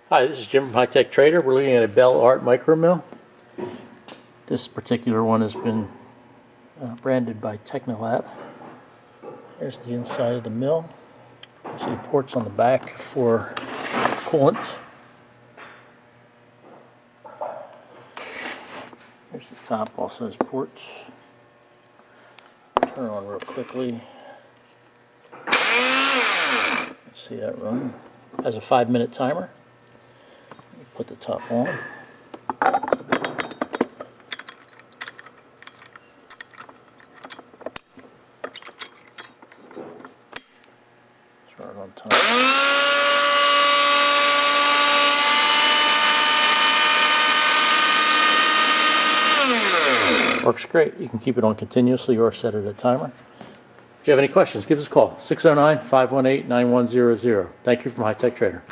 Hi, this is Jim from High Tech Trader. We're looking at a Bell Art micro mill. This particular one has been branded by Technolab. Here's the inside of the mill. You see the ports on the back for coolant. Here's the top, also has ports. Turn on real quickly. See that run. Has a 5-minute timer. Put the top on. Start on top. Works great. You can keep it on continuously or set it a timer. If you have any questions, give us a call. 609-518-9100. Thank you from High Tech Trader.